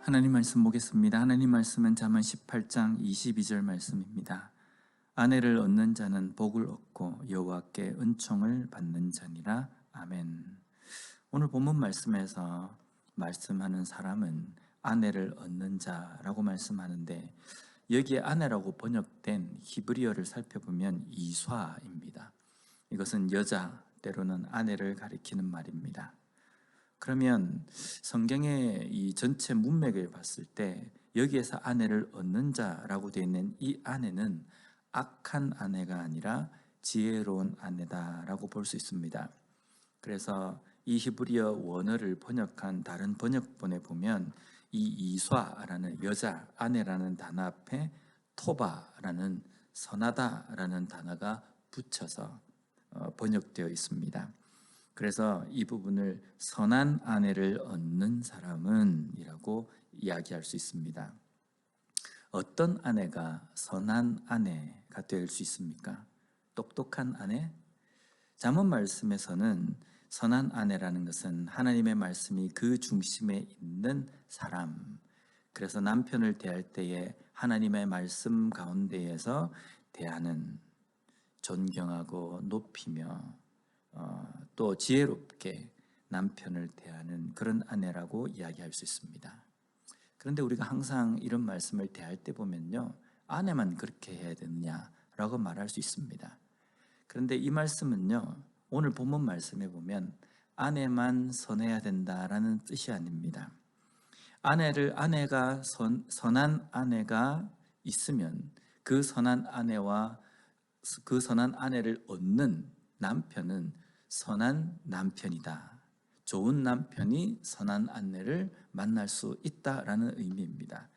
하나님 말씀 보겠습니다. 하나님 말씀은 잠언 18장 22절 말씀입니다. 아내를 얻는 자는 복을 얻고 여호와께 은총을 받는 자니라. 아멘. 오늘 본문 말씀에서 말씀하는 사람은 아내를 얻는 자라고 말씀하는데, 여기에 아내라고 번역된 히브리어를 살펴보면 이좌입니다. 이것은 여자, 때로는 아내를 가리키는 말입니다. 그러면 성경의 이 전체 문맥을 봤을 때 여기에서 아내를 얻는 자라고 되어 있는 이 아내는 악한 아내가 아니라 지혜로운 아내다라고 볼 수 있습니다. 그래서 이 히브리어 원어를 번역한 다른 번역본에 보면 이 이좌라는 여자, 아내라는 단어 앞에 토바라는 선하다라는 단어가 붙여서 번역되어 있습니다. 그래서 이 부분을 선한 아내를 얻는 사람은 이라고 이야기할 수 있습니다. 어떤 아내가 선한 아내가 될 수 있습니까? 똑똑한 아내? 잠언 말씀에서는 선한 아내라는 것은 하나님의 말씀이 그 중심에 있는 사람, 그래서 남편을 대할 때에 하나님의 말씀 가운데에서 대하는, 존경하고 높이며 또 지혜롭게 남편을 대하는 그런 아내라고 이야기할 수 있습니다. 그런데 우리가 항상 이런 말씀을 대할 때 보면요, 아내만 그렇게 해야 되느냐라고 말할 수 있습니다. 그런데 이 말씀은요, 오늘 본문 말씀에 보면 아내만 선해야 된다라는 뜻이 아닙니다. 아내가 선한 아내가 있으면 그 선한 아내와 그 선한 아내를 얻는 남편은 선한 남편이다. 좋은 남편이 선한 아내를 만날 수 있다라는 의미입니다.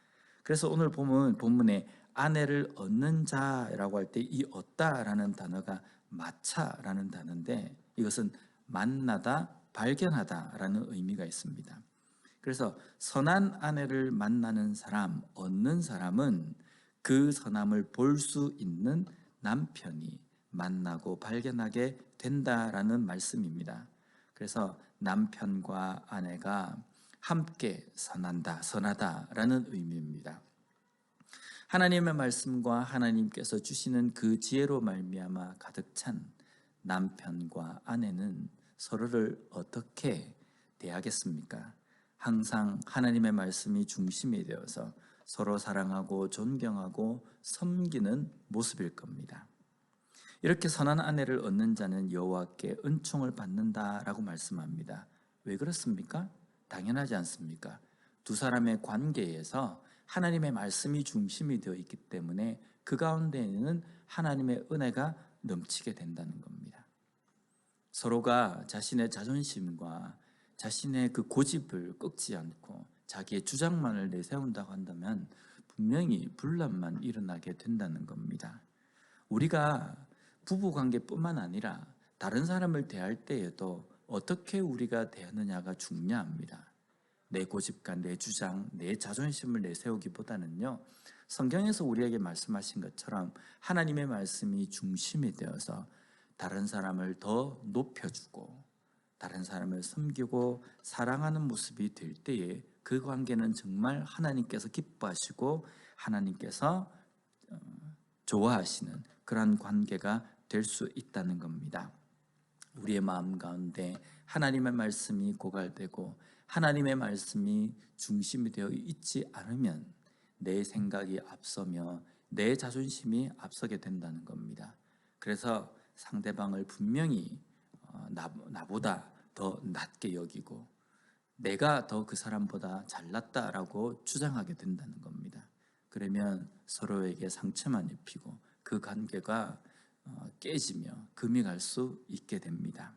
그래서 오늘 본문에 아내를 얻는 자라고 할 때 이 얻다라는 단어가 마차라는 단어인데, 이것은 만나다, 발견하다라는 의미가 있습니다. 그래서 선한 아내를 만나는 사람, 얻는 사람은 그 선함을 볼 수 있는 남편이 만나고 발견하게 된다라는 말씀입니다. 그래서 남편과 아내가 함께 선하다라는 의미입니다. 하나님의 말씀과 하나님께서 주시는 그 지혜로 말미암아 가득 찬 남편과 아내는 서로를 어떻게 대하겠습니까? 항상 하나님의 말씀이 중심이 되어서 서로 사랑하고 존경하고 섬기는 모습일 겁니다. 이렇게 선한 아내를 얻는 자는 여호와께 은총을 받는다라고 말씀합니다. 왜 그렇습니까? 당연하지 않습니까? 두 사람의 관계에서 하나님의 말씀이 중심이 되어 있기 때문에 그 가운데에는 하나님의 은혜가 넘치게 된다는 겁니다. 서로가 자신의 자존심과 자신의 그 고집을 꺾지 않고 자기의 주장만을 내세운다고 한다면 분명히 분란만 일어나게 된다는 겁니다. 우리가 부부관계뿐만 아니라 다른 사람을 대할 때에도 어떻게 우리가 대하느냐가 중요합니다. 내 고집과 내 주장, 내 자존심을 내세우기보다는요, 성경에서 우리에게 말씀하신 것처럼 하나님의 말씀이 중심이 되어서 다른 사람을 더 높여주고 다른 사람을 섬기고 사랑하는 모습이 될 때에 그 관계는 정말 하나님께서 기뻐하시고 하나님께서 좋아하시는 그런 관계가 될 수 있다는 겁니다. 우리의 마음 가운데 하나님의 말씀이 고갈되고 하나님의 말씀이 중심이 되어 있지 않으면 내 생각이 앞서며 내 자존심이 앞서게 된다는 겁니다. 그래서 상대방을 분명히 나보다 더 낮게 여기고 내가 더 그 사람보다 잘났다라고 주장하게 된다는 겁니다. 그러면 서로에게 상처만 입히고 그 관계가 깨지며 금이 갈 수 있게 됩니다.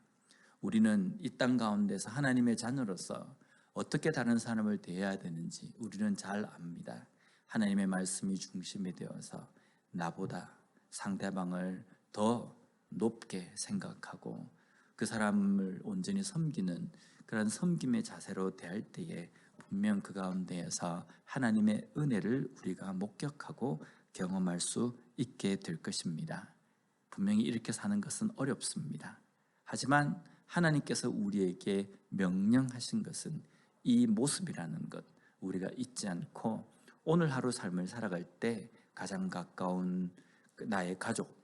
우리는 이 땅 가운데서 하나님의 자녀로서 어떻게 다른 사람을 대해야 되는지 우리는 잘 압니다. 하나님의 말씀이 중심이 되어서 나보다 상대방을 더 높게 생각하고 그 사람을 온전히 섬기는 그런 섬김의 자세로 대할 때에 분명 그 가운데에서 하나님의 은혜를 우리가 목격하고 경험할 수 있게 될 것입니다. 분명히 이렇게 사는 것은 어렵습니다. 하지만 하나님께서 우리에게 명령하신 것은 이 모습이라는 것, 우리가 잊지 않고 오늘 하루 삶을 살아갈 때 가장 가까운 나의 가족,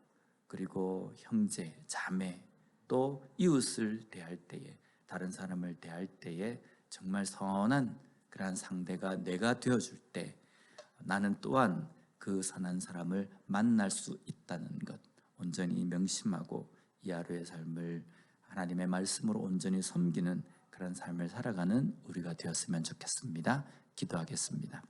그리고 형제, 자매, 또 이웃을 대할 때에, 다른 사람을 대할 때에 정말 선한 그러한 상대가 내가 되어줄 때 나는 또한 그 선한 사람을 만날 수 있다는 것 온전히 명심하고 이 하루의 삶을 하나님의 말씀으로 온전히 섬기는 그런 삶을 살아가는 우리가 되었으면 좋겠습니다. 기도하겠습니다.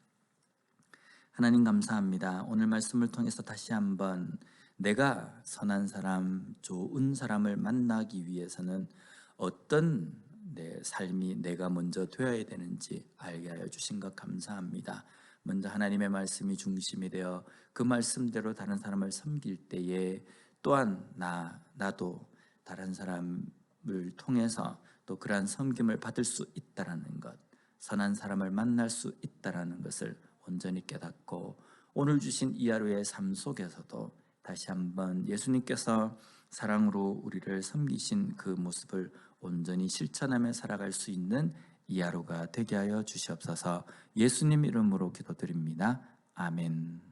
하나님 감사합니다. 오늘 말씀을 통해서 다시 한번 내가 선한 사람, 좋은 사람을 만나기 위해서는 어떤 내 삶이 내가 먼저 되어야 되는지 알게 하여 주신 것 감사합니다. 먼저 하나님의 말씀이 중심이 되어 그 말씀대로 다른 사람을 섬길 때에 또한 나도 다른 사람을 통해서 또 그러한 섬김을 받을 수 있다라는 것, 선한 사람을 만날 수 있다라는 것을 온전히 깨닫고 오늘 주신 이 하루의 삶 속에서도 다시 한번 예수님께서 사랑으로 우리를 섬기신 그 모습을 온전히 실천하며 살아갈 수 있는 이 하루가 되게 하여 주시옵소서. 예수님 이름으로 기도드립니다. 아멘.